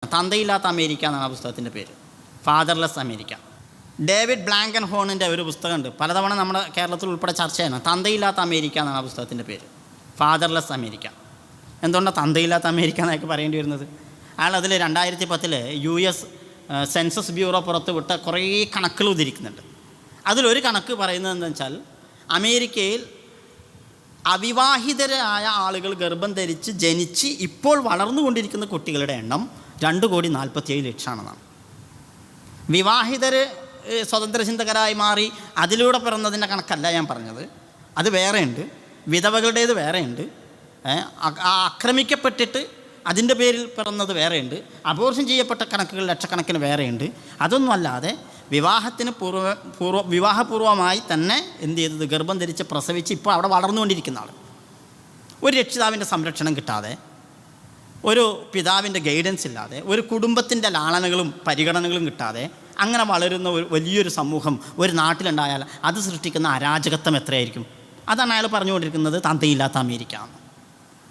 തന്തയില്ലാത്ത America എന്നാണ് ആ പുസ്തകത്തിൻ്റെ പേര്. Fatherless America. ഡേവിഡ് ബ്ലാങ്കൻ ഹോണിൻ്റെ ഒരു പുസ്തകമുണ്ട്, പലതവണ നമ്മുടെ കേരളത്തിൽ ഉൾപ്പെടെ ചർച്ച ചെയ്യണം. തന്തയില്ലാത്ത അമേരിക്ക എന്നാണ് ആ പുസ്തകത്തിൻ്റെ പേര്. Fatherless America. എന്തുകൊണ്ടാണ് തന്തയില്ലാത്ത അമേരിക്ക എന്നൊക്കെ പറയേണ്ടി വരുന്നത്? അയാൾ അതിൽ 2010 US സെൻസസ് ബ്യൂറോ പുറത്തുവിട്ട കുറേ കണക്കുകൾ ഉദ്ധരിക്കുന്നുണ്ട്. അതിലൊരു കണക്ക് പറയുന്നത് എന്താണെന്ന് വെച്ചാൽ, അമേരിക്കയിൽ അവിവാഹിതരായ ആളുകൾ ഗർഭം ധരിച്ച് ജനിച്ച് ഇപ്പോൾ വളർന്നുകൊണ്ടിരിക്കുന്ന കുട്ടികളുടെ എണ്ണം 2,47,00,000 വിവാഹിതർ സ്വതന്ത്ര ചിന്തകരായി മാറി അതിലൂടെ പിറന്നതിൻ്റെ കണക്കല്ല ഞാൻ പറഞ്ഞത്, അത് വേറെയുണ്ട്. വിധവകളുടേത് വേറെയുണ്ട്. ആക്രമിക്കപ്പെട്ടിട്ട് അതിൻ്റെ പേരിൽ പിറന്നത് വേറെയുണ്ട്. അബോർഷൻ ചെയ്യപ്പെട്ട കണക്കുകൾ ലക്ഷക്കണക്കിന് വേറെയുണ്ട്. അതൊന്നും അല്ലാതെ വിവാഹത്തിന് വിവാഹപൂർവമായി തന്നെ എന്ത് ചെയ്തത്, ഗർഭം ധരിച്ച് പ്രസവിച്ച് ഇപ്പോൾ അവിടെ വളർന്നുകൊണ്ടിരിക്കുന്ന ആൾ, ഒരു രക്ഷിതാവിൻ്റെ സംരക്ഷണം കിട്ടാതെ, ഒരു പിതാവിൻ്റെ ഗൈഡൻസ് ഇല്ലാതെ, ഒരു കുടുംബത്തിൻ്റെ ലാളനകളും പരിഗണനകളും കിട്ടാതെ അങ്ങനെ വളരുന്ന ഒരു വലിയൊരു സമൂഹം ഒരു നാട്ടിലുണ്ടായാൽ അത് സൃഷ്ടിക്കുന്ന അരാജകത്വം എത്രയായിരിക്കും? അതാണ് അയാൾ പറഞ്ഞുകൊണ്ടിരിക്കുന്നത് തന്തയില്ലാത്ത അമേരിക്ക എന്ന്.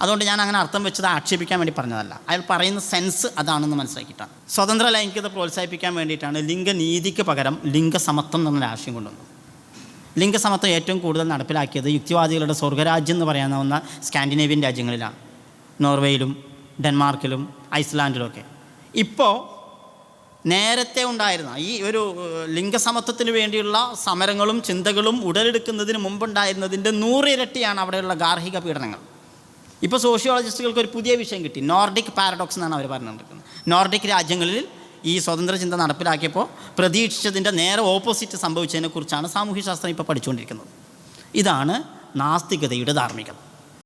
അതുകൊണ്ട് ഞാൻ അങ്ങനെ അർത്ഥം വെച്ചത് ആക്ഷേപിക്കാൻ വേണ്ടി പറഞ്ഞതല്ല, അയാൾ പറയുന്ന സെൻസ് അതാണെന്ന് മനസ്സിലാക്കിയിട്ടാണ്. സ്വതന്ത്ര ലൈംഗികത പ്രോത്സാഹിപ്പിക്കാൻ വേണ്ടിയിട്ടാണ് ലിംഗനീതിക്ക് പകരം ലിംഗസമത്വം എന്നൊരു ആശയം കൊണ്ടുവന്നത്. ലിംഗസമത്വം ഏറ്റവും കൂടുതൽ നടപ്പിലാക്കിയത് യുക്തിവാദികളുടെ സ്വർഗ്ഗരാജ്യം എന്ന് പറയാവുന്ന സ്കാൻഡിനേവിയൻ രാജ്യങ്ങളിലാണ്, നോർവേയിലും ഡെൻമാർക്കിലും ഐസ്ലാൻഡിലുമൊക്കെ. ഇപ്പോൾ നേരത്തെ ഉണ്ടായിരുന്ന ഈ ഒരു ലിംഗസമത്വത്തിന് വേണ്ടിയുള്ള സമരങ്ങളും ചിന്തകളും ഉടലെടുക്കുന്നതിന് മുമ്പുണ്ടായിരുന്നതിൻ്റെ 100 ഇരട്ടിയാണ് അവിടെയുള്ള ഗാർഹിക പീഡനങ്ങൾ. ഇപ്പോൾ സോഷ്യോളജിസ്റ്റുകൾക്ക് ഒരു പുതിയ വിഷയം കിട്ടി, നോർഡിക് പാരഡോക്സ് എന്നാണ് അവർ പറഞ്ഞുകൊണ്ടിരിക്കുന്നത്. നോർഡിക് രാജ്യങ്ങളിൽ ഈ സ്വതന്ത്ര ചിന്ത നടപ്പിലാക്കിയപ്പോൾ പ്രതീക്ഷിച്ചതിൻ്റെ നേരെ ഓപ്പോസിറ്റ് സംഭവിച്ചതിനെക്കുറിച്ചാണ് സാമൂഹ്യശാസ്ത്രം ഇപ്പോൾ പഠിച്ചുകൊണ്ടിരിക്കുന്നത്. ഇതാണ് നാസ്തികതയുടെ ധാർമ്മികത.